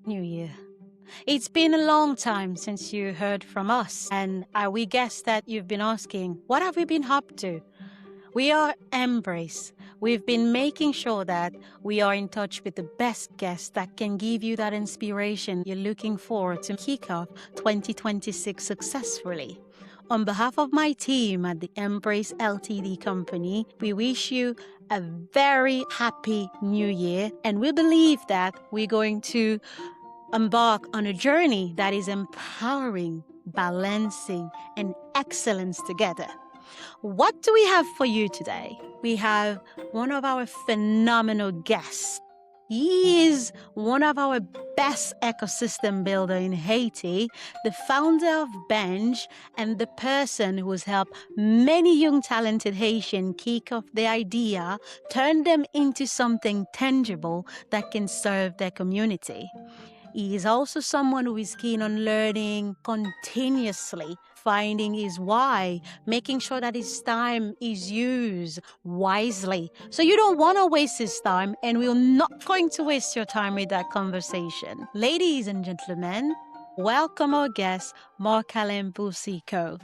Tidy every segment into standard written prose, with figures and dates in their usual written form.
New Year. It's been a long time since you heard from us, and we guess that you've been asking, what have we been up to? We are Embrace. We've been making sure that we are in touch with the best guests that can give you that inspiration you're looking for to kick off 2026 successfully. On behalf of my team at the Embrace Ltd company, we wish you a very happy new year, and we believe that we're going to embark on a journey that is empowering, balancing, and excellence together. What do we have for you today? We have one of our phenomenal guests. He is one of our best ecosystem builder in Haiti, the founder of Bench, and the person who has helped many young talented Haitians kick off the idea, turn them into something tangible that can serve their community. He is also someone who is keen on learning continuously, finding his why, making sure that his time is used wisely. So you don't want to waste his time, and we're not going to waste your time with that conversation. Ladies and gentlemen, welcome our guest, Marc Alain Boucicault.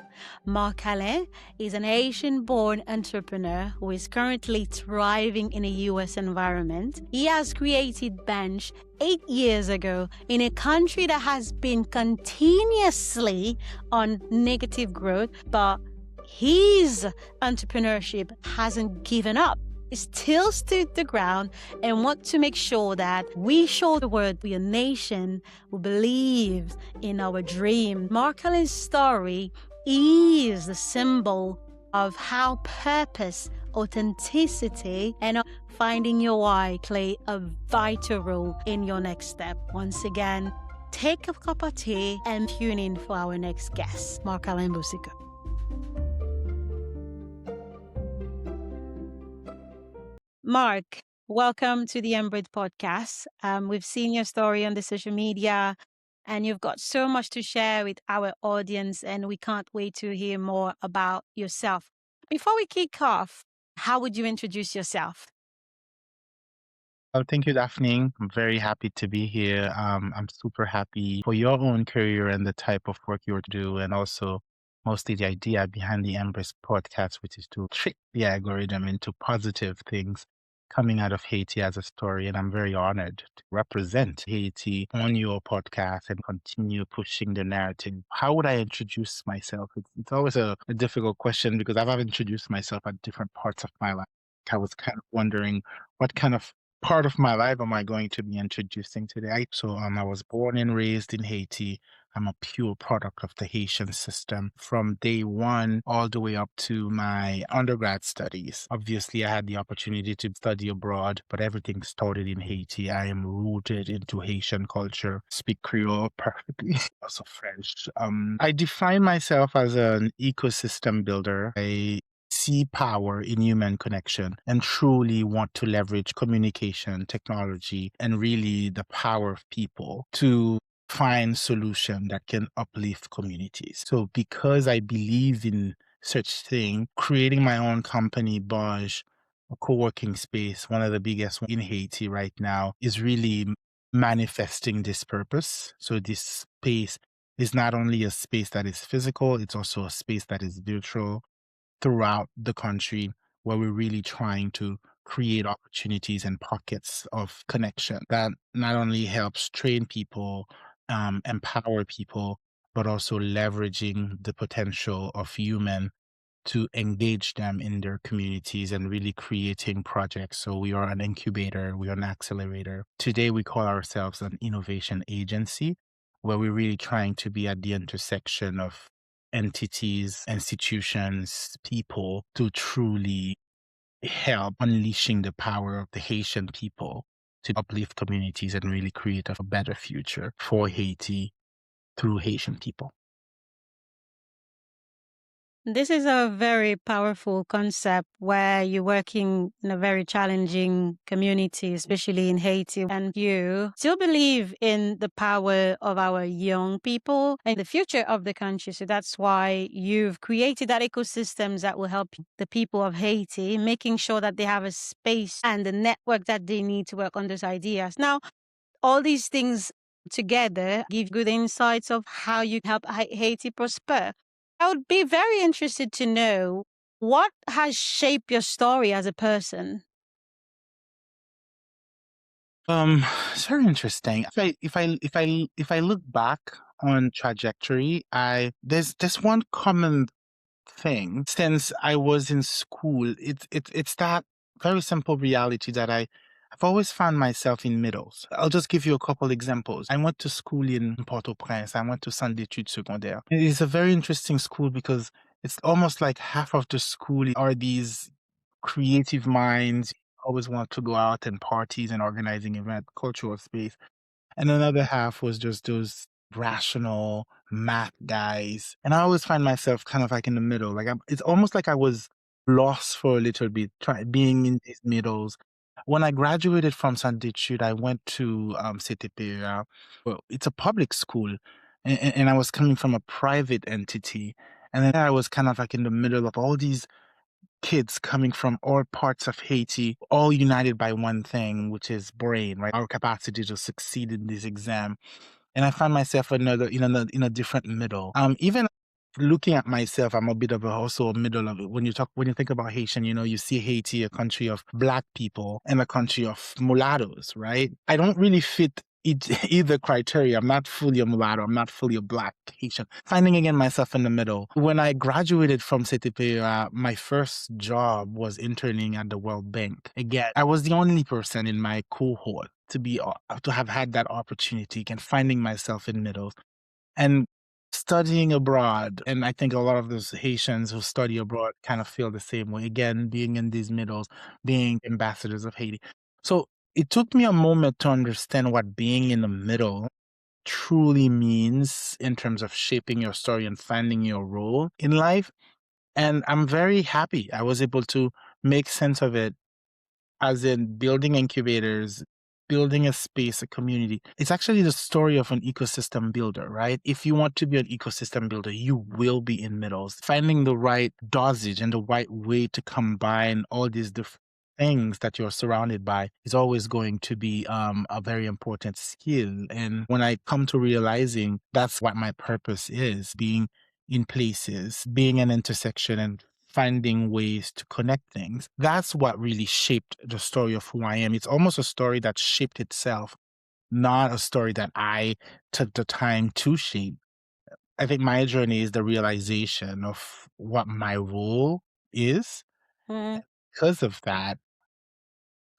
Marc Alain is an Asian-born entrepreneur who is currently thriving in a U.S. environment. He has created Bench 8 years ago in a country that has been continuously on negative growth, but his entrepreneurship hasn't given up. He still stood the ground and want to make sure that we show the world we are a nation who believes in our dream. Marc Alain's story is the symbol of how purpose, authenticity, and finding your why play a vital role in your next step. Once again, take a cup of tea and tune in for our next guest, Marc Alain Boucicault. Marc, welcome to the Embrid podcast. We've seen your story on the social media, and you've got so much to share with our audience, and we can't wait to hear more about yourself. Before we kick off, how would you introduce yourself? Oh, thank you, Daphne. I'm very happy to be here. I'm super happy for your own career and the type of work you do, and also mostly the idea behind the Embrace podcast, which is to trick the algorithm into positive things coming out of Haiti as a story. And I'm very honored to represent Haiti on your podcast and continue pushing the narrative. How would I introduce myself? It's always a difficult question because I've introduced myself at different parts of my life. I was kind of wondering what kind of part of my life am I going to be introducing today? So I was born and raised in Haiti. I'm a pure product of the Haitian system from day one all the way up to my undergrad studies. Obviously, I had the opportunity to study abroad, but everything started in Haiti. I am rooted into Haitian culture, speak Creole perfectly, also French. I define myself as an ecosystem builder. I see power in human connection and truly want to leverage communication, technology, and really the power of people to find solution that can uplift communities. So because I believe in such thing, creating my own company, Baj, a co-working space, one of the biggest in Haiti right now, is really manifesting this purpose. So this space is not only a space that is physical, it's also a space that is virtual throughout the country where we're really trying to create opportunities and pockets of connection that not only helps train people, empower people, but also leveraging the potential of human to engage them in their communities and really creating projects. So we are an incubator, we are an accelerator. Today we call ourselves an innovation agency, where we're really trying to be at the intersection of entities, institutions, people to truly help unleashing the power of the Haitian people to uplift communities and really create a better future for Haiti through Haitian people. This is a very powerful concept where you're working in a very challenging community, especially in Haiti, and you still believe in the power of our young people and the future of the country. So that's why you've created that ecosystem that will help the people of Haiti, making sure that they have a space and the network that they need to work on those ideas. Now, all these things together give good insights of how you help Haiti prosper. I would be very interested to know what has shaped your story as a person. Um, it's very interesting. If I look back on trajectory, I there's one common thing since I was in school. It's that very simple reality that I've always found myself in middles. I'll just give you a couple examples. I went to school in Port-au-Prince. I went to Centre d'études secondaires. It is a very interesting school because it's almost like half of the school are these creative minds, always want to go out and parties and organizing event, cultural space. And another half was just those rational math guys. And I always find myself kind of like in the middle. It's almost like I was lost for a little bit, being in these middles. When I graduated from Sanditude, I went to CTPEA. Well, it's a public school, and I was coming from a private entity. And then I was kind of like in the middle of all these kids coming from all parts of Haiti, all united by one thing, which is brain, right? Our capacity to succeed in this exam. And I found myself in a different middle. Even looking at myself, I'm a bit of also a middle of it. When you think about Haitian, you see Haiti, a country of black people and a country of mulattoes, right? I don't really fit either criteria. I'm not fully a mulatto. I'm not fully a black Haitian. Finding again myself in the middle. When I graduated from CTP, my first job was interning at the World Bank. Again, I was the only person in my cohort to have had that opportunity and finding myself in middle and studying abroad. And I think a lot of those Haitians who study abroad kind of feel the same way. Again, being in these middles, being ambassadors of Haiti. So it took me a moment to understand what being in the middle truly means in terms of shaping your story and finding your role in life. And I'm very happy I was able to make sense of it, as in building incubators, building a space, a community. It's actually the story of an ecosystem builder, right? If you want to be an ecosystem builder, you will be in middles. Finding the right dosage and the right way to combine all these different things that you're surrounded by is always going to be a very important skill. And when I come to realizing that's what my purpose is, being in places, being an intersection and finding ways to connect things. That's what really shaped the story of who I am. It's almost a story that shaped itself, not a story that I took the time to shape. I think my journey is the realization of what my role is. Mm, Because of that,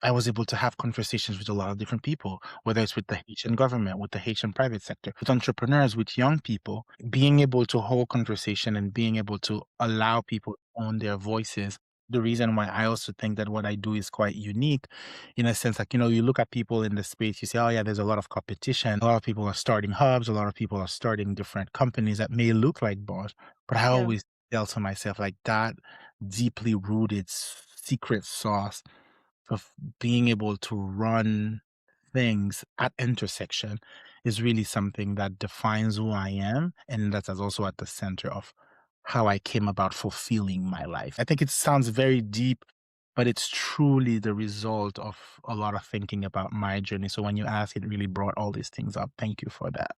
I was able to have conversations with a lot of different people, whether it's with the Haitian government, with the Haitian private sector, with entrepreneurs, with young people, being able to hold conversation and being able to allow people to own their voices. The reason why I also think that what I do is quite unique in a sense, like, you look at people in the space, you say, oh, yeah, there's a lot of competition. A lot of people are starting hubs. A lot of people are starting different companies that may look like bars. But I yeah. always tell to myself, like, that deeply rooted secret sauce of being able to run things at intersection is really something that defines who I am. And that is also at the center of how I came about fulfilling my life. I think it sounds very deep, but it's truly the result of a lot of thinking about my journey. So when you ask, it really brought all these things up. Thank you for that.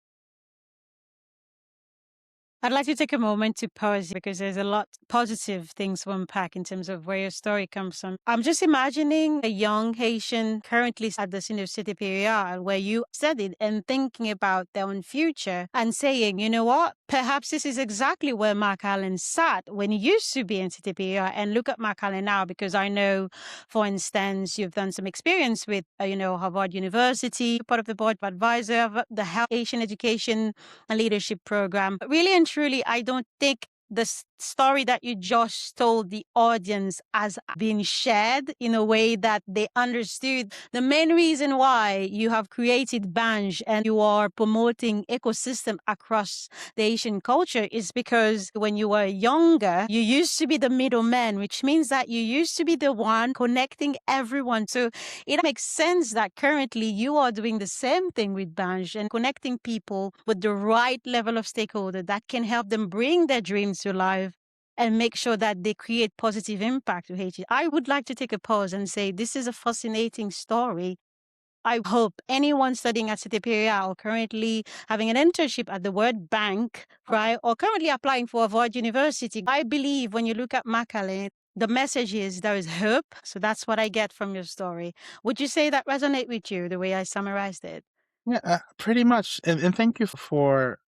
I'd like to take a moment to pause because there's a lot positive things to unpack in terms of where your story comes from. I'm just imagining a young Haitian currently at the University Period where you studied and thinking about their own future and saying, you know what, perhaps this is exactly where Marc Alain sat when he used to be in City Period, and look at Marc Alain now because I know, for instance, you've done some experience with, Harvard University, part of the board of advisor of the Health Asian Education and Leadership Program. Really and truly, I don't think the story that you just told the audience has been shared in a way that they understood the main reason why you have created Banj and you are promoting ecosystem across the Asian culture is because when you were younger, you used to be the middleman, which means that you used to be the one connecting everyone. So it makes sense that currently you are doing the same thing with Banj and connecting people with the right level of stakeholder that can help them bring their dreams to life and make sure that they create positive impact to Haiti. I would like to take a pause and say this is a fascinating story I hope anyone studying at CTPA or currently having an internship at the World Bank, right, or currently applying for Harvard University, I believe when you look at Marc Alain, the message is there is hope. So that's what I get from your story. Would you say that resonate with you, the way I summarized it? Yeah, pretty much. And thank you for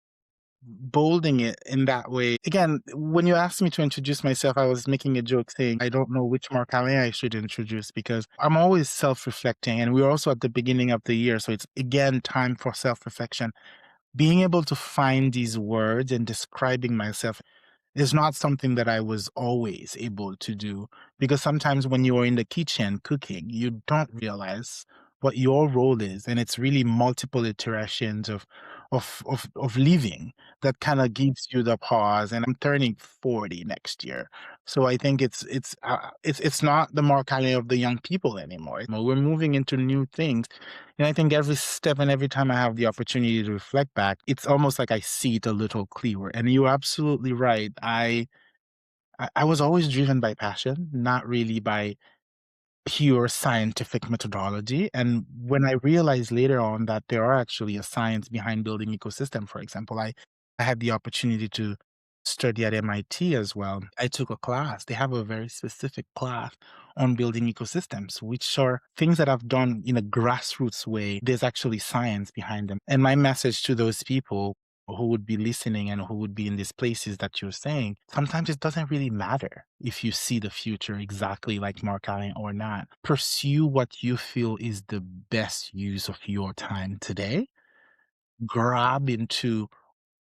bolding it in that way. Again, when you asked me to introduce myself, I was making a joke saying, I don't know which Marc Alain I should introduce because I'm always self-reflecting. And we're also at the beginning of the year. So it's again time for self-reflection. Being able to find these words and describing myself is not something that I was always able to do because sometimes when you are in the kitchen cooking, you don't realize what your role is, and it's really multiple iterations of living that kind of gives you the pause. And I'm turning 40 next year, so I think it's not the Marc Alain of the young people anymore. We're moving into new things, and I think every step and every time I have the opportunity to reflect back, it's almost like I see it a little clearer. And you're absolutely right. I was always driven by passion, not really by pure scientific methodology. And when I realized later on that there are actually a science behind building ecosystem, for example, I had the opportunity to study at MIT as well. I took a class. They have a very specific class on building ecosystems, which are things that I've done in a grassroots way. There's actually science behind them. And my message to those people who would be listening and who would be in these places that you're saying, sometimes it doesn't really matter if you see the future exactly like Marc Alain or not. Pursue what you feel is the best use of your time today. Grab into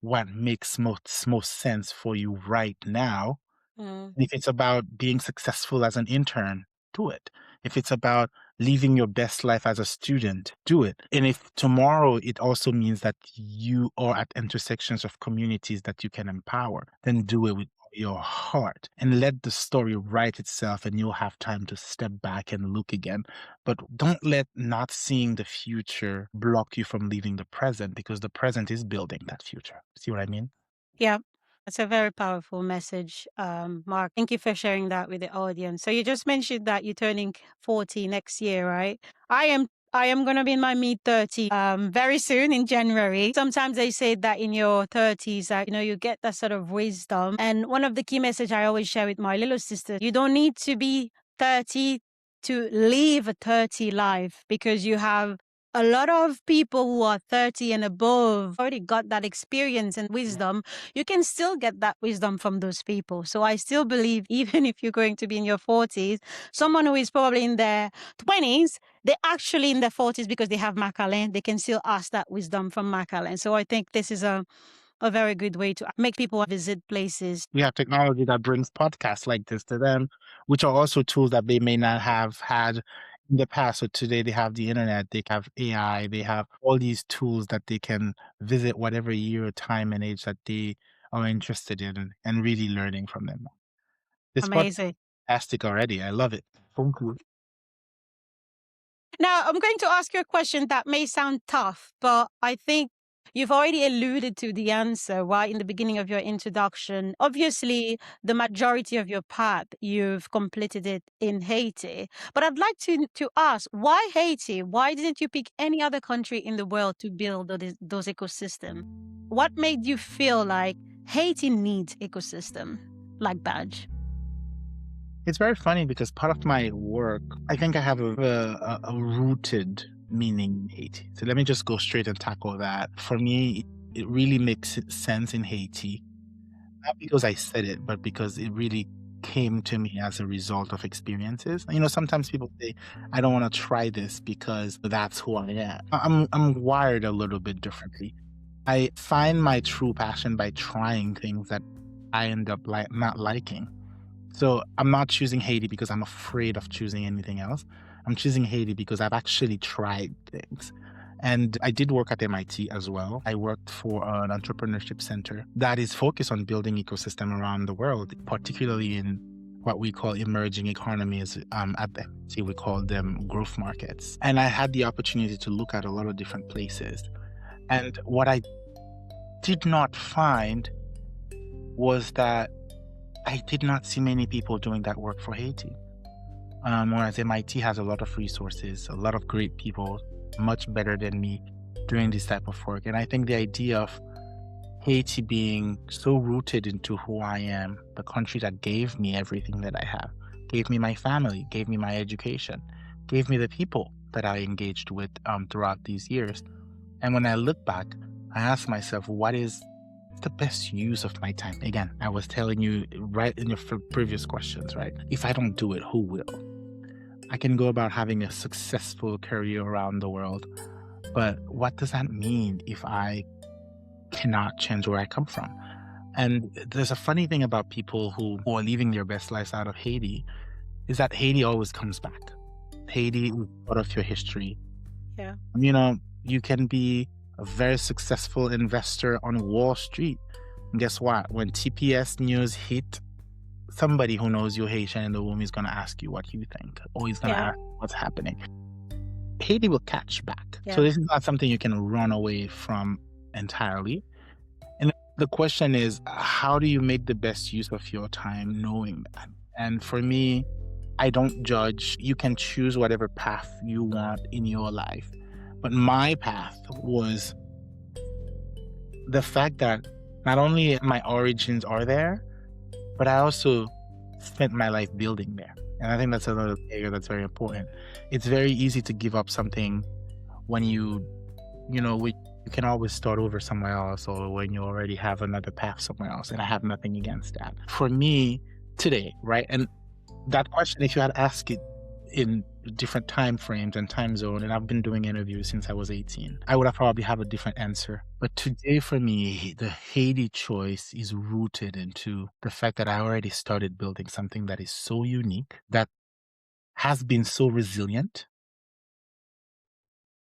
what makes most sense for you right now. Mm. If it's about being successful as an intern, do it. If it's about living your best life as a student, do it. And if tomorrow it also means that you are at intersections of communities that you can empower, then do it with your heart and let the story write itself, and you'll have time to step back and look again. But don't let not seeing the future block you from living the present, because the present is building that future. See what I mean? Yeah, that's a very powerful message, Mark. Thank you for sharing that with the audience. So you just mentioned that you're turning 40 next year, right? I am going to be in my mid 30s very soon in January. Sometimes they say that in your 30s that you get that sort of wisdom. And one of the key message I always share with my little sister, you don't need to be 30 to live a 30 life, because you have a lot of people who are 30 and above already got that experience and wisdom. You can still get that wisdom from those people. So I still believe, even if you're going to be in your 40s, someone who is probably in their 20s, they're actually in their 40s because they have Marc Alain. They can still ask that wisdom from Marc Alain. So I think this is a very good way to make people visit places. We have technology that brings podcasts like this to them, which are also tools that they may not have had in the past. So today they have the internet, they have AI, they have all these tools that they can visit whatever year, time, and age that they are interested in and really learning from them. This podcast is Amazing. fantastic already. I love it. Thank you. Now, I'm going to ask you a question that may sound tough, but I think you've already alluded to the answer right in the beginning of your introduction. Obviously, the majority of your path, you've completed it in Haiti. But I'd like to ask, why Haiti? Why didn't you pick any other country in the world to build those ecosystems? What made you feel like Haiti needs ecosystem like Badge? It's very funny because part of my work, I think I have a rooted meaning in Haiti. So let me just go straight and tackle that. For me, it really makes sense in Haiti, not because I said it, but because it really came to me as a result of experiences. Sometimes people say, I don't want to try this because that's who I am. I'm wired a little bit differently. I find my true passion by trying things that I end up not liking. So I'm not choosing Haiti because I'm afraid of choosing anything else. I'm choosing Haiti because I've actually tried things. And I did work at MIT as well. I worked for an entrepreneurship center that is focused on building ecosystem around the world, particularly in what we call emerging economies. At the MIT, we call them growth markets. And I had the opportunity to look at a lot of different places. And what I did not find was that I did not see many people doing that work for Haiti. Whereas MIT has a lot of resources, a lot of great people much better than me doing this type of work. And I think the idea of Haiti being so rooted into who I am, the country that gave me everything that I have, gave me my family, gave me my education, gave me the people that I engaged with throughout these years. And when I look back, I ask myself, what is the best use of my time? Again, I was telling you right in your previous questions, right? If I don't do it, who will? I can go about having a successful career around the world, but what does that mean if I cannot change where I come from? And there's a funny thing about people who are living their best lives out of Haiti is that Haiti always comes back. Haiti is part of your history. Yeah. You know, you can be a very successful investor on Wall Street. And guess what? When TPS news hit, somebody who knows you're Haitian in the room is going to ask you what you think, or he's going to Yeah. ask what's happening. Haiti will catch back. Yeah. So this is not something you can run away from entirely. And the question is, how do you make the best use of your time knowing that? And for me, I don't judge. You can choose whatever path you want in your life. But my path was the fact that not only my origins are there, but I also spent my life building there. And I think that's another area that's very important. It's very easy to give up something when you can always start over somewhere else, or when you already have another path somewhere else. And I have nothing against that. For me today, right? And that question, if you had asked it in different time frames and time zone, and I've been doing interviews since I was 18, I would have probably have a different answer. But today for me, the Haiti choice is rooted into the fact that I already started building something that is so unique, that has been so resilient.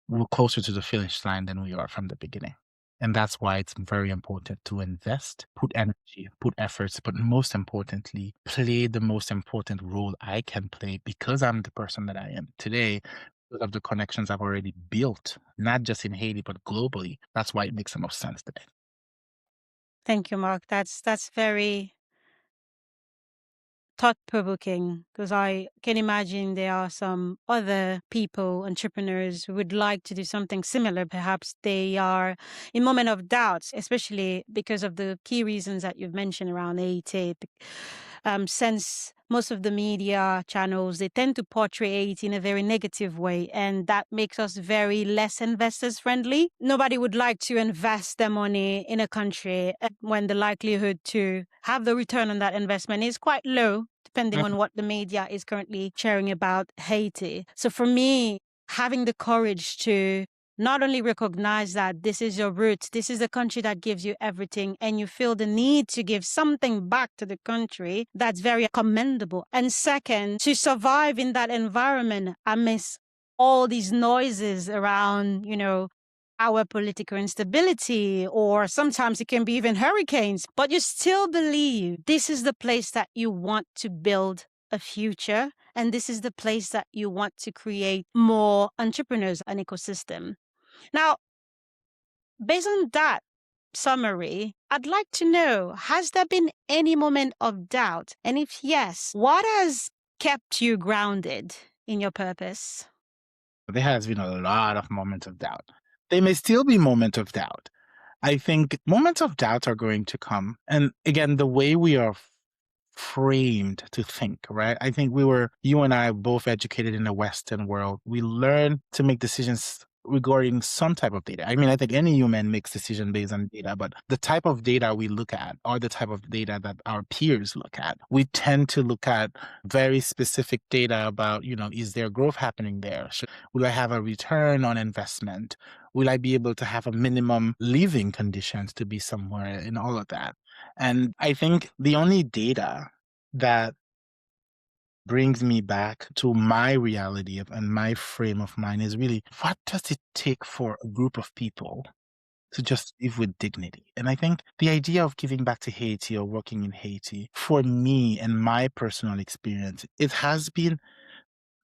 We're closer to the finish line than we are from the beginning. And that's why it's very important to invest, put energy, put efforts, but most importantly, play the most important role I can play, because I'm the person that I am today, because of the connections I've already built, not just in Haiti, but globally. That's why it makes the most sense today. Thank you, Mark. That's very thought-provoking, because I can imagine there are some other people, entrepreneurs, who would like to do something similar. Perhaps they are in moment of doubts, especially because of the key reasons that you've mentioned around AET. Since most of the media channels, they tend to portray it in a very negative way, and that makes us very less investors friendly. Nobody would like to invest their money in a country when the likelihood to have the return on that investment is quite low, depending on what the media is currently sharing about Haiti. So for me, having the courage to not only recognize that this is your roots, this is the country that gives you everything, and you feel the need to give something back to the country, that's very commendable. And second, to survive in that environment amidst all these noises around, our political instability, or sometimes it can be even hurricanes, but you still believe this is the place that you want to build a future, and this is the place that you want to create more entrepreneurs and ecosystem. Now, based on that summary, I'd like to know, has there been any moment of doubt? And if yes, what has kept you grounded in your purpose? There has been a lot of moments of doubt. There may still be moments of doubt. I think moments of doubt are going to come. And again, the way we are framed to think, right? I think you and I both educated in the Western world. We learn to make decisions regarding some type of data. I mean, I think any human makes decision based on data, but the type of data we look at are the type of data that our peers look at. We tend to look at very specific data about, is there growth happening there? Will I have a return on investment? Will I be able to have a minimum living conditions to be somewhere in all of that? And I think the only data that brings me back to my reality and my frame of mind is really, what does it take for a group of people to just live with dignity? And I think the idea of giving back to Haiti or working in Haiti, for me and my personal experience, it has been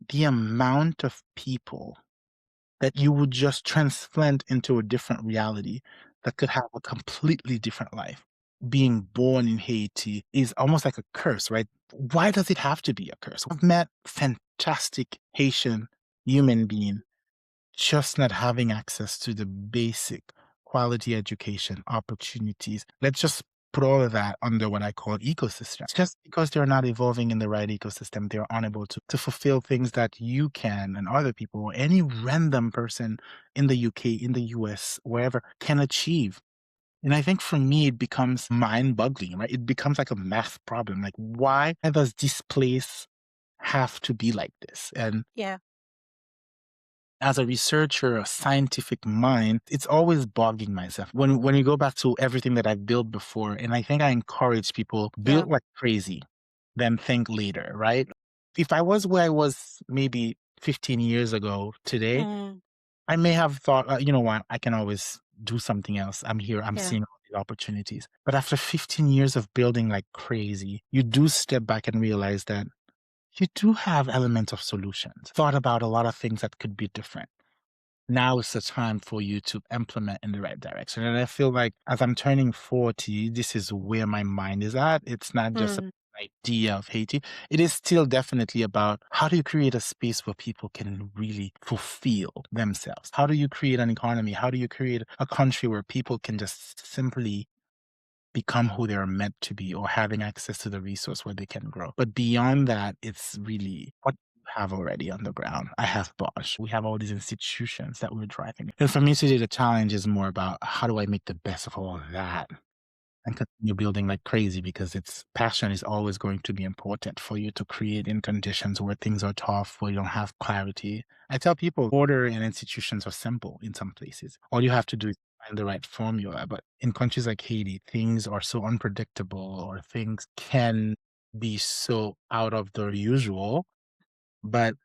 the amount of people that you would just transplant into a different reality that could have a completely different life. Being born in Haiti is almost like a curse, right? Why does it have to be a curse? I've met fantastic Haitian human being just not having access to the basic quality education opportunities. Let's just put all of that under what I call ecosystem. Just because they're not evolving in the right ecosystem, they're unable to fulfill things that you can and other people or any random person in the UK, in the US, wherever can achieve. And I think for me, it becomes mind boggling, right? It becomes like a math problem. Like, why does this place have to be like this? And Yeah. as a researcher, a scientific mind, it's always bogging myself. When you go back to everything that I've built before, and I think I encourage people Yeah. build like crazy, then think later, right? If I was where I was maybe 15 years ago today, Mm, I may have thought, you know what, I can always do something else. I'm here, I'm yeah. seeing all these opportunities. But after 15 years of building like crazy, you do step back and realize that you do have elements of solutions. Thought about a lot of things that could be different. Now is the time for you to implement in the right direction. And I feel like as I'm turning 40, this is where my mind is at. It's not just an Mm. idea of Haiti. It is still definitely about how do you create a space where people can really fulfill themselves? How do you create an economy? How do you create a country where people can just simply become who they're meant to be or having access to the resource where they can grow. But beyond that, it's really what you have already on the ground. I have Bosch. We have all these institutions that we're driving. And for me today, the challenge is more about how do I make the best of all of that and continue building like crazy because it's passion is always going to be important for you to create in conditions where things are tough, where you don't have clarity. I tell people order and institutions are simple in some places. All you have to do is find the right formula. But in countries like Haiti, things are so unpredictable or things can be so out of the usual. But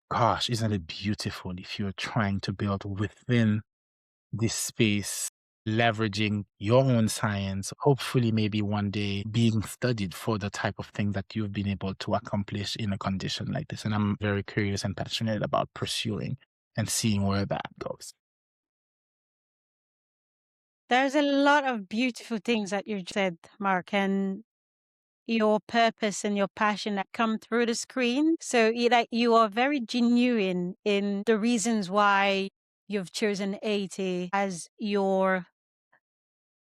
gosh, isn't it beautiful if you're trying to build within this space, leveraging your own science, hopefully, maybe one day being studied for the type of thing that you've been able to accomplish in a condition like this. And I'm very curious and passionate about pursuing and seeing where that goes. There's a lot of beautiful things that you said, Mark, and your purpose and your passion that come through the screen. So like you are very genuine in the reasons why you've chosen Haiti as your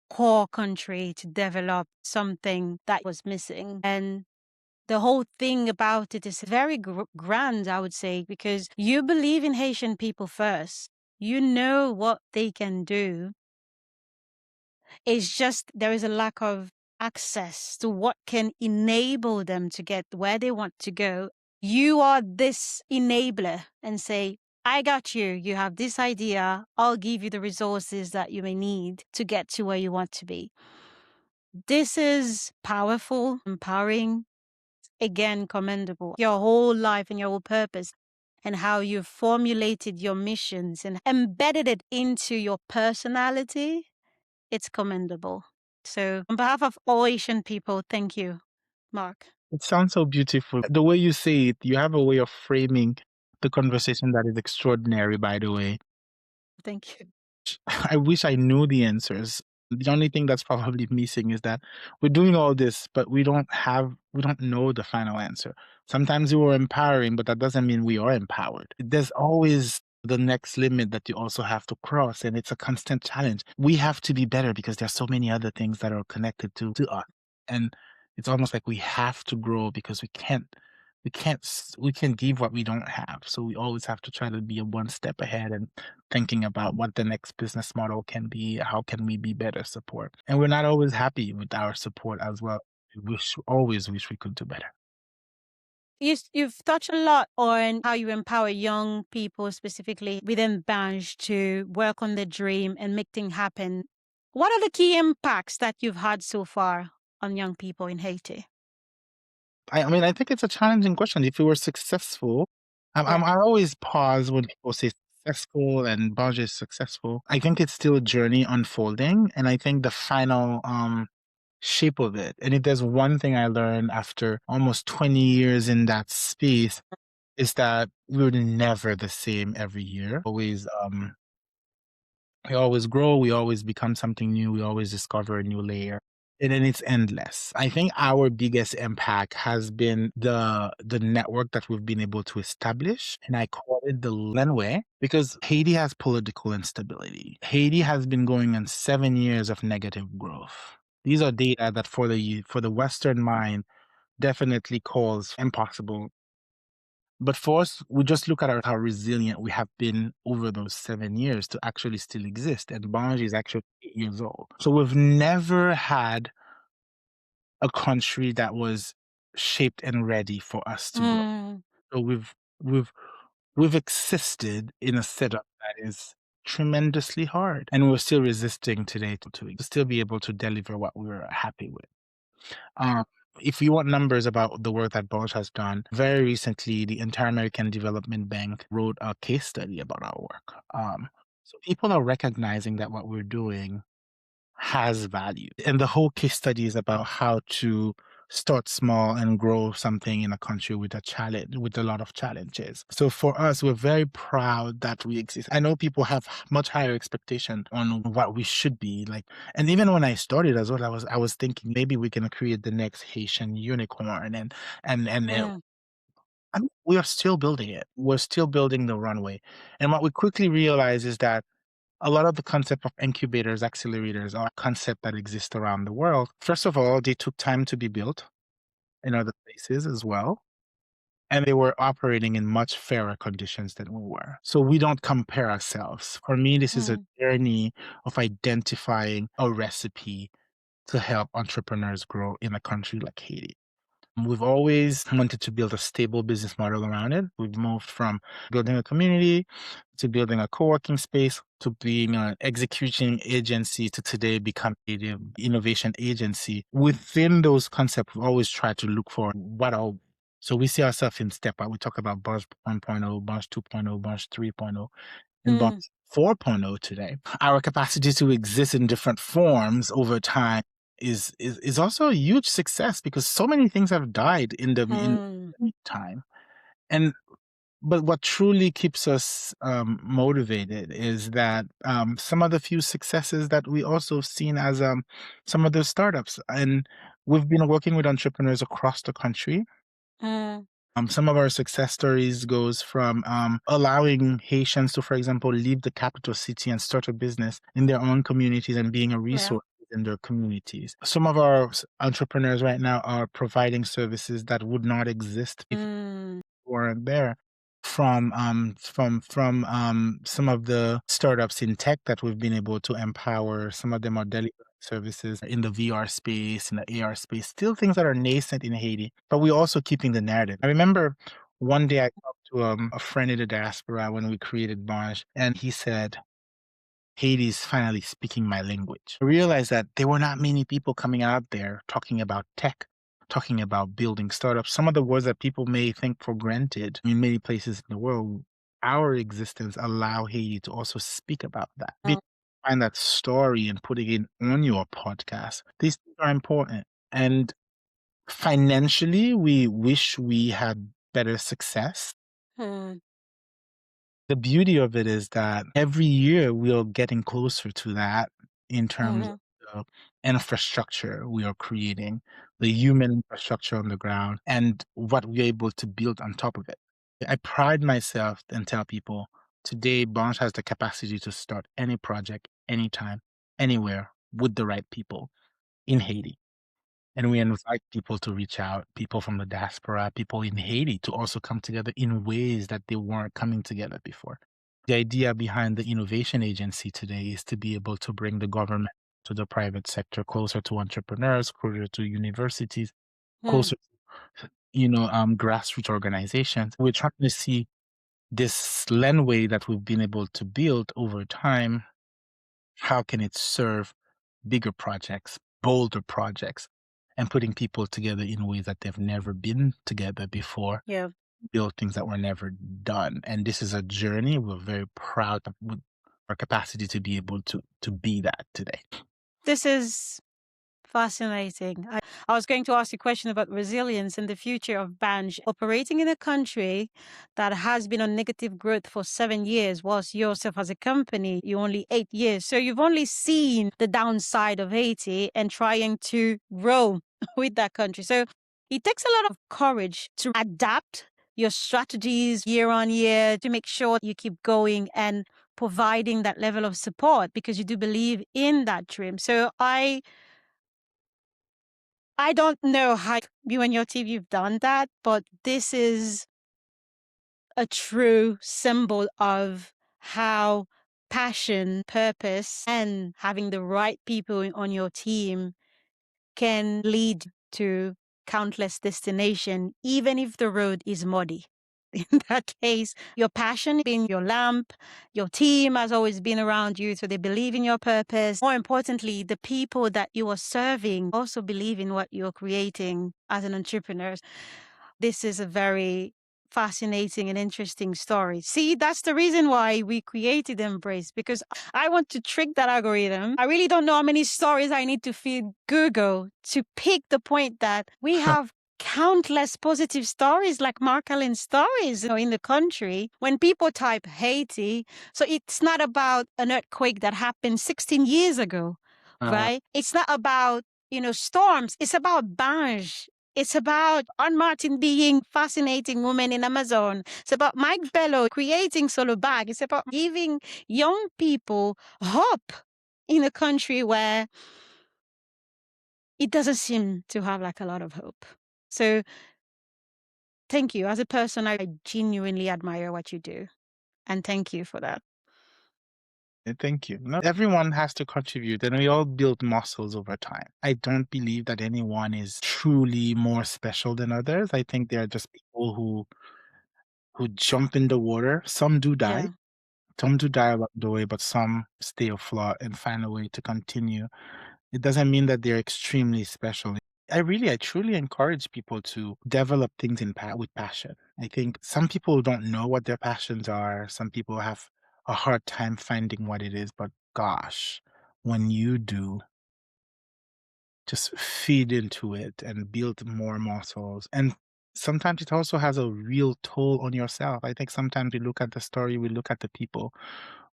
core country to develop something that was missing. And the whole thing about it is very grand, I would say, because you believe in Haitian people first. You know what they can do. It's just there is a lack of access to what can enable them to get where they want to go. You are this enabler and say, I got you. You have this idea. I'll give you the resources that you may need to get to where you want to be. This is powerful, empowering, again, commendable. Your whole life and your whole purpose and how you've formulated your missions and embedded it into your personality, it's commendable. So, on behalf of all Asian people, thank you, Mark. It sounds so beautiful. The way you say it, you have a way of framing the conversation that is extraordinary, by the way. Thank you. I wish I knew the answers. The only thing that's probably missing is that we're doing all this, but we don't know the final answer. Sometimes we were empowering, but that doesn't mean we are empowered. There's always the next limit that you also have to cross, and it's a constant challenge. We have to be better because there's so many other things that are connected to us. And it's almost like we have to grow because we can't give what we don't have. So we always have to try to be one step ahead and thinking about what the next business model can be, how can we be better support. And we're not always happy with our support as well. Always wish we could do better. You've touched a lot on how you empower young people, specifically within Banj, to work on their dream and make things happen. What are the key impacts that you've had so far on young people in Haiti? I mean, I think it's a challenging question. If we were successful, Yeah. I always pause when people say successful and budget is successful. I think it's still a journey unfolding. And I think the final shape of it. And if there's one thing I learned after almost 20 years in that space, is that we're never the same every year. We always grow, we always become something new, we always discover a new layer. and then it's endless. I think our biggest impact has been the network that we've been able to establish, and I call it the Lenway because Haiti has political instability. Haiti has been going on 7 years of negative growth. These are data that for the Western mind definitely calls impossible. But for us, we just look at how resilient we have been over those 7 years to actually still exist. And Banj is actually 8 years old. So we've never had a country that was shaped and ready for us to grow. Mm, So we've we've existed in a setup that is tremendously hard, and we're still resisting today to still be able to deliver what we're happy with. Um, if you want numbers about the work that Bosch has done, very recently, the Inter-American Development Bank wrote a case study about our work. So people are recognizing that what we're doing has value. And the whole case study is about how to start small and grow something in a country with a challenge, with a lot of challenges. So for us, we're very proud that we exist. I know people have much higher expectation on what we should be like. And even when I started as well, I was thinking maybe we can create the next Haitian unicorn and mm, I mean, we are still building it. We're still building the runway. And what we quickly realize is that a lot of the concept of incubators, accelerators are a concept that exists around the world. First of all, they took time to be built in other places as well. And they were operating in much fairer conditions than we were. So we don't compare ourselves. For me, this is a mm, journey of identifying a recipe to help entrepreneurs grow in a country like Haiti. We've always wanted to build a stable business model around it. We've moved from building a community to building a co-working space to being an execution agency to today becoming an innovation agency. Within those concepts, we've always tried to look for what are so we see ourselves in step out. We talk about Bunch 1.0, Bunch 2.0, Bunch 3.0, and Bunch mm, 4.0 today. Our capacity to exist in different forms over time is also a huge success because so many things have died in mm, the time. And but what truly keeps us motivated is that some of the few successes that we also seen as some of the startups, and we've been working with entrepreneurs across the country. mm, Some of our success stories goes from allowing Haitians to, for example, leave the capital city and start a business in their own communities and being a yeah. resource in their communities. Some of our entrepreneurs right now are providing services that would not exist if Mm, weren't there. From some of the startups in tech that we've been able to empower, some of them are delivering services in the VR space, in the AR space, still things that are nascent in Haiti, but we're also keeping the narrative. I remember one day I talked to a friend in the diaspora when we created Bonj, and he said, Haiti is finally speaking my language. I realized that there were not many people coming out there talking about tech, talking about building startups. Some of the words that people may think for granted in many places in the world, our existence allow Haiti to also speak about that. mm, Find that story and putting it on your podcast. These things are important. And financially, we wish we had better success. mm, The beauty of it is that every year we are getting closer to that in terms mhm, of the infrastructure we are creating, the human infrastructure on the ground, and what we're able to build on top of it. I pride myself and tell people today, Bonch has the capacity to start any project, anytime, anywhere with the right people in Haiti. And we invite people to reach out, people from the diaspora, people in Haiti to also come together in ways that they weren't coming together before. The idea behind the innovation agency today is to be able to bring the government to the private sector closer to entrepreneurs, closer to universities, mm, closer to, grassroots organizations. We're trying to see this laneway that we've been able to build over time. How can it serve bigger projects, bolder projects, and putting people together in ways that they've never been together before, yeah. build things that were never done. And this is a journey. We're very proud of with our capacity to be able to be that today. This is Fascinating. I was going to ask you a question about resilience and the future of Banj operating in a country that has been on negative growth for 7 years, whilst yourself as a company, you only 8 years. So you've only seen the downside of Haiti and trying to grow with that country. So it takes a lot of courage to adapt your strategies year on year to make sure you keep going and providing that level of support because you do believe in that dream. So I don't know how you and your team you've done that, but this is a true symbol of how passion, purpose, and having the right people on your team can lead to countless destination, even if the road is muddy. In that case, your passion being your lamp, your team has always been around you, so they believe in your purpose. More importantly, the people that you are serving also believe in what you're creating as an entrepreneur. This is a very fascinating and interesting story. See, that's the reason why we created Embrace, because I want to trick that algorithm. I really don't know how many stories I need to feed Google to pick the point that we have countless positive stories like Marc Alain's stories in the country. When people type Haiti, so it's not about an earthquake that happened 16 years ago, right? It's not about, storms. It's about Banj. It's about Anne Martin being fascinating woman in Amazon. It's about Mike Bello creating Solo Bag. It's about giving young people hope in a country where it doesn't seem to have like a lot of hope. So thank you. As a person, I genuinely admire what you do. And thank you for that. Thank you. No, everyone has to contribute, and we all build muscles over time. I don't believe that anyone is truly more special than others. I think there are just people who jump in the water. Some do die. Yeah. Some do die along the way, but some stay afloat and find a way to continue. It doesn't mean that they're extremely special. I truly encourage people to develop things with passion. I think some people don't know what their passions are. Some people have a hard time finding what it is, but gosh, when you do, just feed into it and build more muscles. And sometimes it also has a real toll on yourself. I think sometimes we look at the story, we look at the people,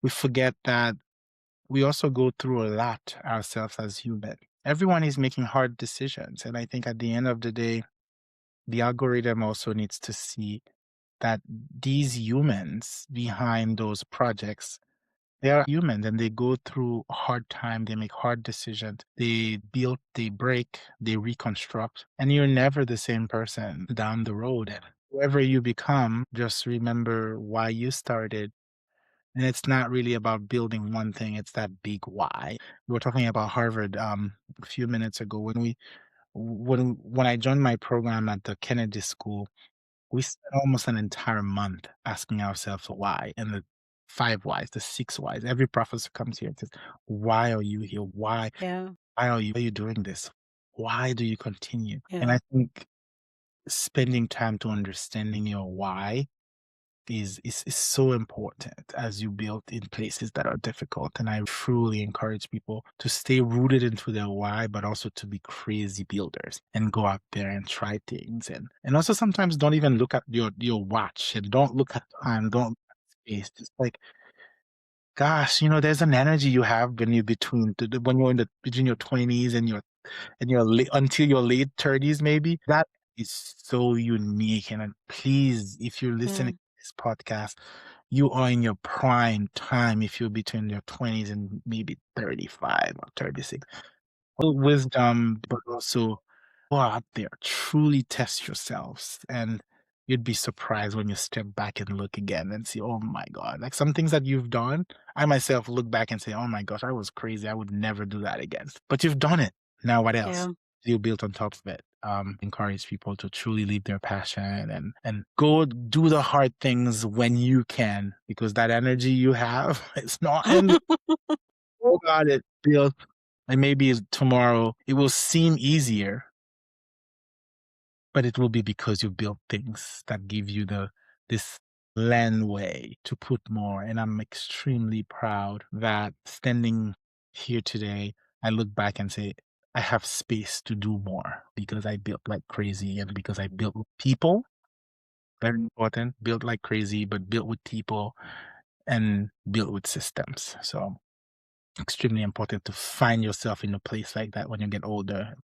we forget that we also go through a lot ourselves as human. Everyone is making hard decisions. And I think at the end of the day, the algorithm also needs to see that these humans behind those projects, they are humans and they go through a hard time. They make hard decisions. They build, they break, they reconstruct. And you're never the same person down the road. And whoever you become, just remember why you started. And it's not really about building one thing, it's that big why. We were talking about Harvard a few minutes ago when I joined my program at the Kennedy School, we spent almost an entire month asking ourselves why, and the 5 whys, the 6 whys. Every professor comes here and says, "Why are you here? Yeah. Why are you doing this? Why do you continue?" And Yeah. I think spending time to understanding your why is so important as you build in places that are difficult. And I truly encourage people to stay rooted into their why, but also to be crazy builders and go out there and try things. And also sometimes don't even look at your watch and don't look at time, don't look at space. Just like, gosh, there's an energy you have when you're when you're in the between your 20s and your late until your late 30s, maybe. That is so unique. And please, if you're listening Mm. to this podcast, you are in your prime time if you're between your 20s and maybe 35 or 36. Wisdom, but also go out there, truly test yourselves. And you'd be surprised when you step back and look again and see, oh my God, like some things that you've done. I myself look back and say, oh my gosh, I was crazy. I would never do that again. But you've done it. Now, what else? Yeah. You built on top of it. Encourage people to truly live their passion and go do the hard things when you can, because that energy you have, it's not endless. Go about it, build, and maybe tomorrow it will seem easier, but it will be because you built things that give you this landway to put more. And I'm extremely proud that standing here today, I look back and say, I have space to do more because I built like crazy and because I built with people. Very important. Built like crazy, but built with people and built with systems. So extremely important to find yourself in a place like that when you get older.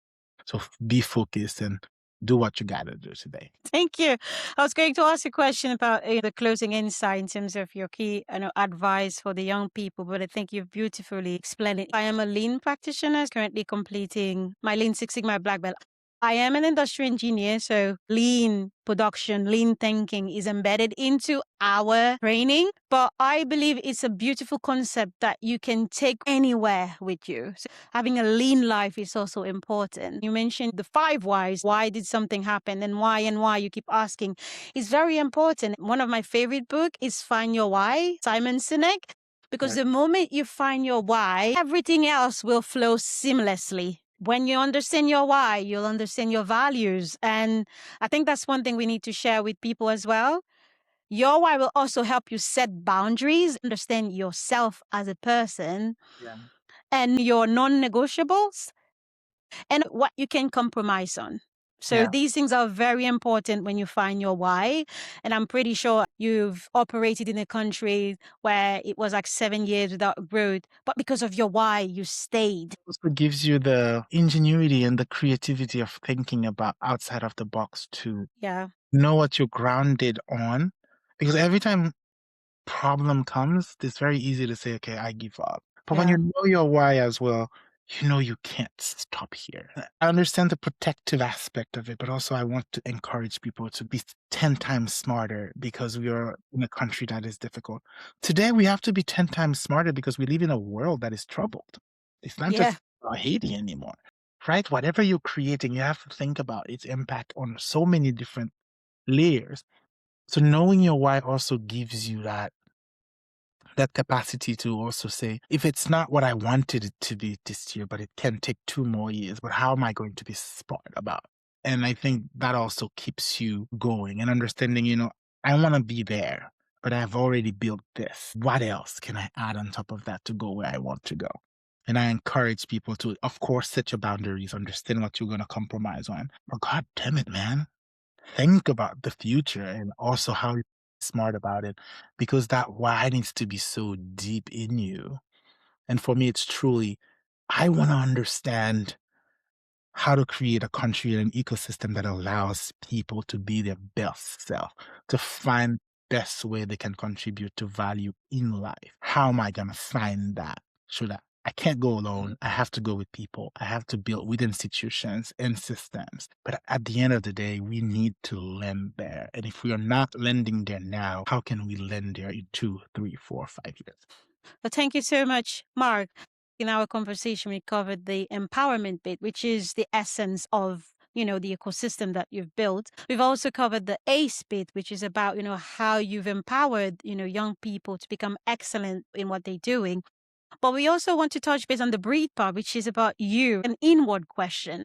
So be focused and do what you gotta do today. Thank you. I was going to ask a question about the closing insight in terms of your key advice for the young people, but I think you've beautifully explained it. I am a lean practitioner, currently completing my Lean Six Sigma Black Belt. I am an industrial engineer, so lean production, lean thinking is embedded into our training. But I believe it's a beautiful concept that you can take anywhere with you. So having a lean life is also important. You mentioned the 5 whys. Why did something happen and why you keep asking is very important. One of my favorite book is Find Your Why, Simon Sinek, because Right. the moment you find your why, everything else will flow seamlessly. When you understand your why, you'll understand your values. And I think that's one thing we need to share with people as well. Your why will also help you set boundaries, understand yourself as a person, Yeah. and your non negotiables, and what you can compromise on. So Yeah. these things are very important when you find your why. And I'm pretty sure you've operated in a country where it was like 7 years without growth, but because of your why, you stayed. Also gives you the ingenuity and the creativity of thinking about outside of the box to Yeah. know what you're grounded on. Because every time problem comes, it's very easy to say, okay, I give up. But when Yeah. you know your why as well, you know you can't stop here. I understand the protective aspect of it, but also I want to encourage people to be 10 times smarter because we are in a country that is difficult. Today, we have to be 10 times smarter because we live in a world that is troubled. It's not Yeah. just about Haiti anymore, right? Whatever you're creating, you have to think about its impact on so many different layers. So knowing your why also gives you that capacity to also say, if it's not what I wanted it to be this year, but it can take 2 more years, but how am I going to be smart about it? And I think that also keeps you going and understanding, I want to be there, but I've already built this. What else can I add on top of that to go where I want to go? And I encourage people to, of course, set your boundaries, understand what you're going to compromise on. But God damn it, man, think about the future and also how you're smart about it because that why needs to be so deep in you. And for me, it's truly, I want to understand how to create a country and an ecosystem that allows people to be their best self, to find best way they can contribute to value in life. How am I going to find that? Should I can't go alone. I have to go with people. I have to build with institutions and systems. But at the end of the day, we need to lend there. And if we are not lending there now, how can we lend there in 2, 3, 4, 5 years? Well, thank you so much, Mark. In our conversation, we covered the empowerment bit, which is the essence of the ecosystem that you've built. We've also covered the ACE bit, which is about how you've empowered young people to become excellent in what they're doing. But we also want to touch base on the breed part, which is about you, an inward question.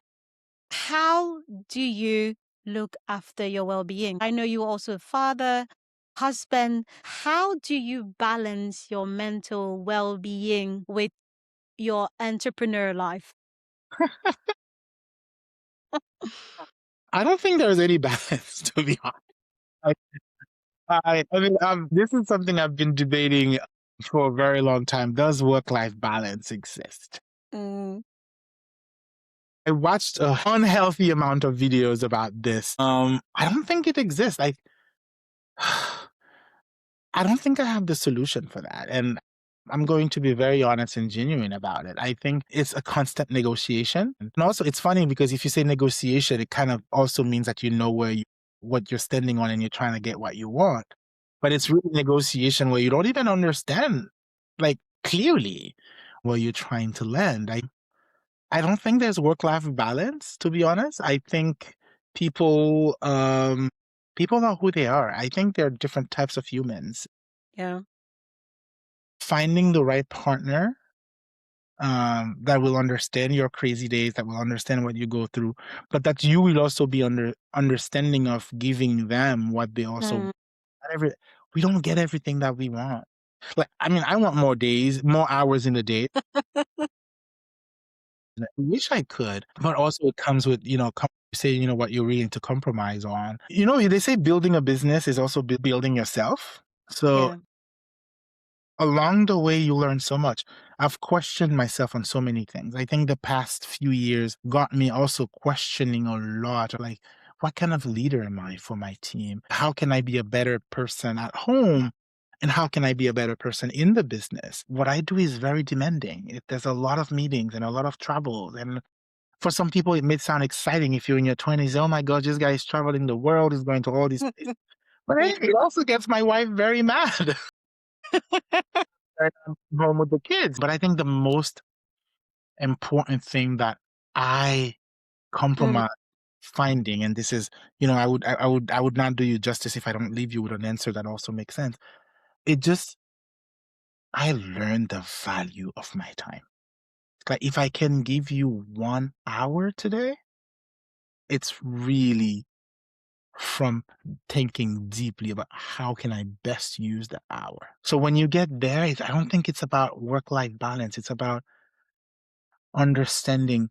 How do you look after your well-being? I know you're also a father, husband. How do you balance your mental well-being with your entrepreneur life? I don't think there's any balance, to be honest. I mean, this is something I've been debating for a very long time. Does work-life balance exist? Mm, I watched a unhealthy amount of videos about this. I don't think it exists. I don't think I have the solution for that. And I'm going to be very honest and genuine about it. I think it's a constant negotiation. And also, it's funny because if you say negotiation, it kind of also means that you know what you're standing on and you're trying to get what you want. But it's really negotiation where you don't even understand, like, clearly where you're trying to land. I don't think there's work-life balance, to be honest. I think people people are who they are. I think there are different types of humans. yeah. Finding the right partner that will understand your crazy days, that will understand what you go through, but that you will also be understanding of giving them what they also Mm, not every we don't get everything that we want. Like, I mean, I want more days, more hours in the day. I wish I could, but also it comes with, say, what you're willing to compromise on. They say building a business is also building yourself. So Yeah. along the way, you learn so much. I've questioned myself on so many things. I think the past few years got me also questioning a lot, like, what kind of leader am I for my team? How can I be a better person at home? And how can I be a better person in the business? What I do is very demanding. There's a lot of meetings and a lot of travels. And for some people, it may sound exciting if you're in your 20s. Oh my God, this guy is traveling the world, is going to all these places. But it also gets my wife very mad. Right, I'm home with the kids. But I think the most important thing that I Mm, compromise finding, and this is, I would not do you justice if I don't leave you with an answer that also makes sense. It just I learned the value of my time. Like if I can give you 1 hour today, it's really from thinking deeply about how can I best use the hour. So when you get there, I don't think it's about work-life balance. It's about understanding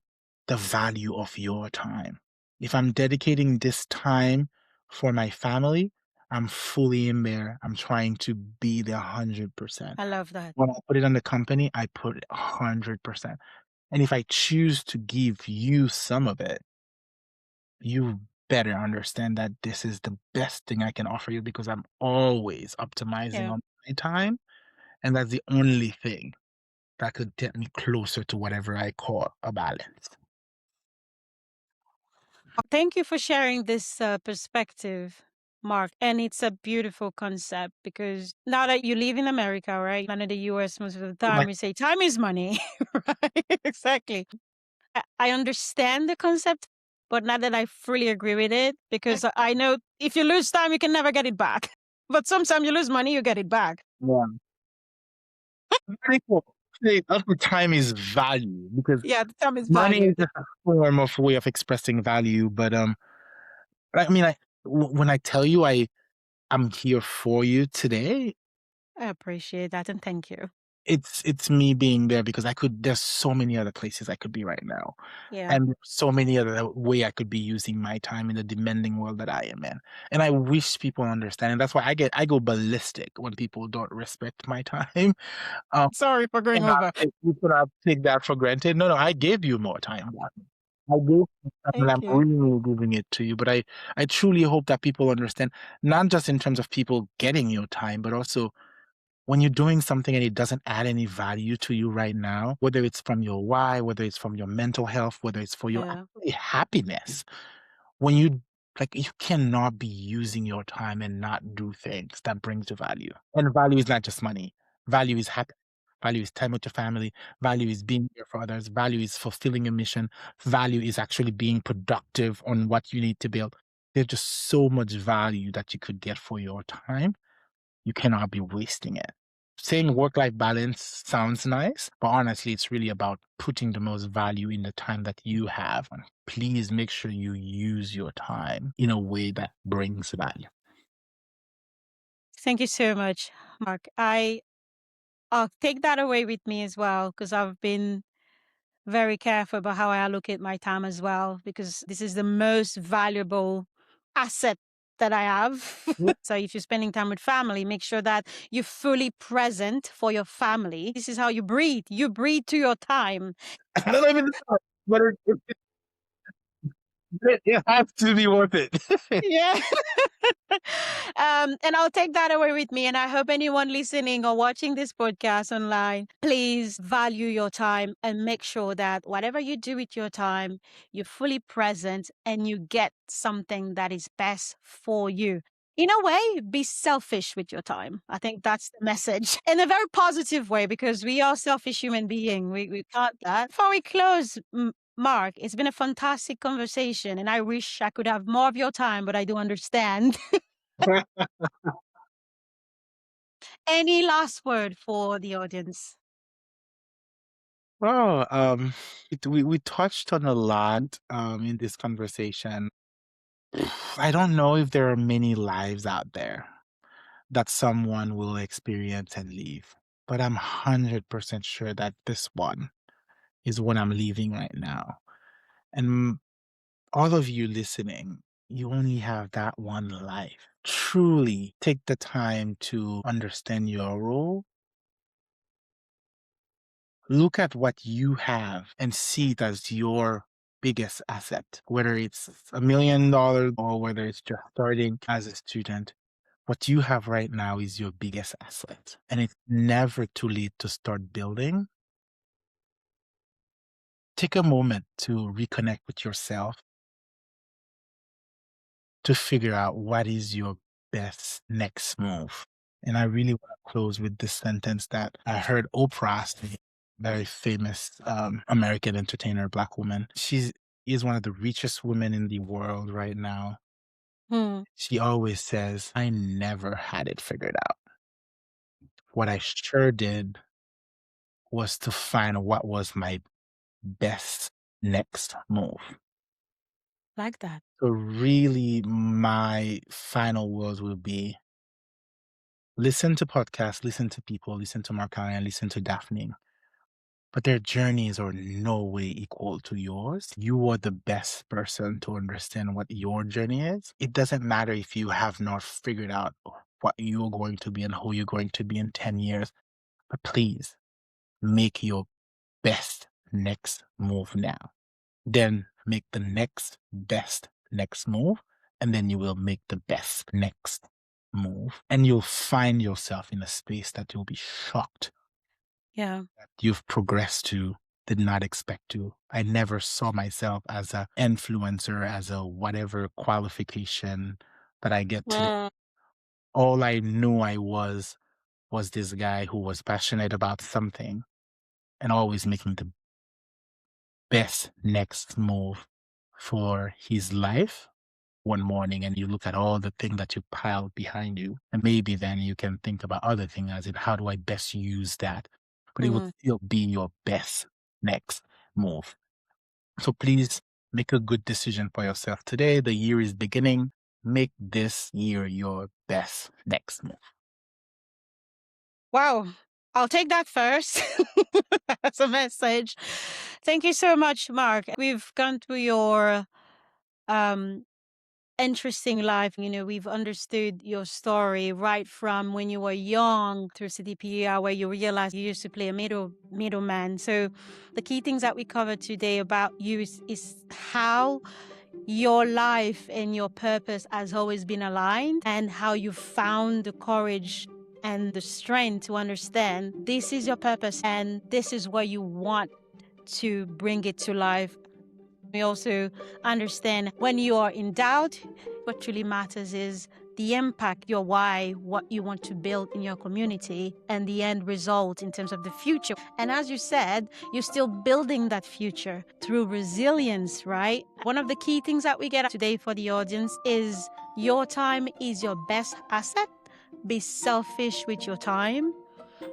the value of your time. If I'm dedicating this time for my family, I'm fully in there. I'm trying to be there 100%. I love that. When I put it on the company, I put it 100%. And if I choose to give you some of it, you better understand that this is the best thing I can offer you because I'm always optimizing Yeah. on my time. And that's the only thing that could get me closer to whatever I call a balance. Thank you for sharing this perspective, Mark. And it's a beautiful concept because now that you live in America, right? And in the US, most of the time Like, we say time is money, right? Exactly. I understand the concept, but not that I fully agree with it because I know if you lose time, you can never get it back. But sometimes you lose money, you get it back. yeah. People say also time is value because Yeah, the time is money is valued. just a form of way of expressing value. But I mean, when I tell you I'm here for you today, I appreciate that and thank you. it's me being there because there's so many other places I could be right now. Yeah. And so many other way I could be using my time in the demanding world that I am in. And I wish people understand. And that's why I go ballistic when people don't respect my time. Um, Sorry for going cannot over. you cannot take that for granted. No, no, I gave you more time. I gave you time and I'm Thank you. really giving it to you. But I truly hope that people understand, not just in terms of people getting your time, but also when you're doing something and it doesn't add any value to you right now, whether it's from your why, whether it's from your mental health, whether it's for your Yeah. actually happiness, when you cannot be using your time and not do things that brings you value. And value is not just money. Value is happiness. Value is time with your family. Value is being there for others. Value is fulfilling a mission. Value is actually being productive on what you need to build. There's just so much value that you could get for your time. You cannot be wasting it. Saying work life balance sounds nice, but honestly, it's really about putting the most value in the time that you have. And please make sure you use your time in a way that brings value. Thank you so much, Mark. I'll take that away with me as well because I've been very careful about how I allocate my time as well because this is the most valuable asset that I have. Yeah. So if you're spending time with family, make sure that you're fully present for your family. This is how you breathe. You breathe to your time. I don't know if it's hard, but it has to be worth it. Yeah. And I'll take that away with me. And I hope anyone listening or watching this podcast online, please value your time and make sure that whatever you do with your time, you're fully present and you get something that is best for you. In a way, be selfish with your time. I think that's the message in a very positive way because we are selfish human beings. We can't that. Before we close, Mark, it's been a fantastic conversation, and I wish I could have more of your time, but I do understand. Any last word for the audience? Well, we touched on a lot in this conversation. I don't know if there are many lives out there that someone will experience and leave, but I'm 100% sure that this one is what I'm living right now. And all of you listening, you only have that one life. Truly take the time to understand your role. Look at what you have and see it as your biggest asset, whether it's $1 million or whether it's just starting as a student. What you have right now is your biggest asset. And it's never too late to start building. Take a moment to reconnect with yourself, to figure out what is your best next move. And I really want to close with this sentence that I heard Oprah say, very famous American entertainer, Black woman. She is one of the richest women in the world right now. Hmm. She always says, I never had it figured out. What I sure did was to find what was my best next move. Like that. So really my final words will be listen to podcasts, listen to people, listen to Marc Alain, listen to Daphne. But their journeys are no way equal to yours. You are the best person to understand what your journey is. It doesn't matter if you have not figured out what you're going to be and who you're going to be in 10 years, but please make your best next move now. Then make the next best next move, and then you will make the best next move. And you'll find yourself in a space that you'll be shocked Yeah. that you've progressed to, did not expect to. I never saw myself as an influencer, as a whatever qualification that I get today. Mm. All I knew I was this guy who was passionate about something and always making the best next move for his life one morning. And you look at all the things that you piled behind you, and maybe then you can think about other things as in how do I best use that? But it will Mm. still be your best next move. So please make a good decision for yourself today. The year is beginning. Make this year your best next move. Wow. I'll take that first as a message. Thank you so much, Marc. We've gone through your um, interesting life. We've understood your story right from when you were young through CDPR, where you realized you used to play a middleman. So the key things that we covered today about you is how your life and your purpose has always been aligned, and how you found the courage and the strength to understand this is your purpose and this is where you want to bring it to life. We also understand when you are in doubt, what truly matters is the impact, your why, what you want to build in your community, and the end result in terms of the future. And as you said, you're still building that future through resilience, right? One of the key things that we get today for the audience is your time is your best asset. Be selfish with your time.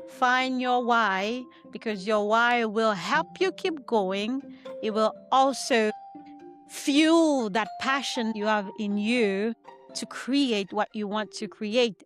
Find your why, because your why will help you keep going. It will also fuel that passion you have in you to create what you want to create.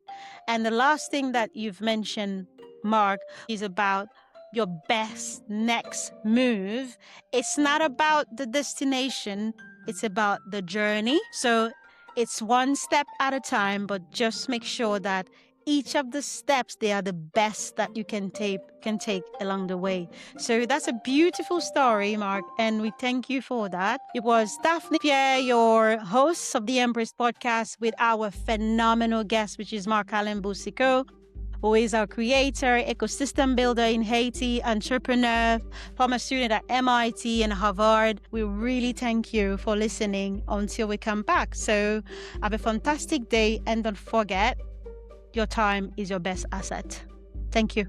And the last thing that you've mentioned, Marc, is about your best next move. It's not about the destination, it's about the journey. So it's one step at a time, but just make sure that each of the steps, they are the best that you can take along the way. So that's a beautiful story, Marc, and we thank you for that. It was Daphne Pierre, your host of the Embrace podcast, with our phenomenal guest, which is Marc Alain Boucicault, who is our creator, ecosystem builder in Haiti, entrepreneur, former student at MIT and Harvard. We really thank you for listening until we come back. So have a fantastic day, and don't forget, your time is your best asset. Thank you.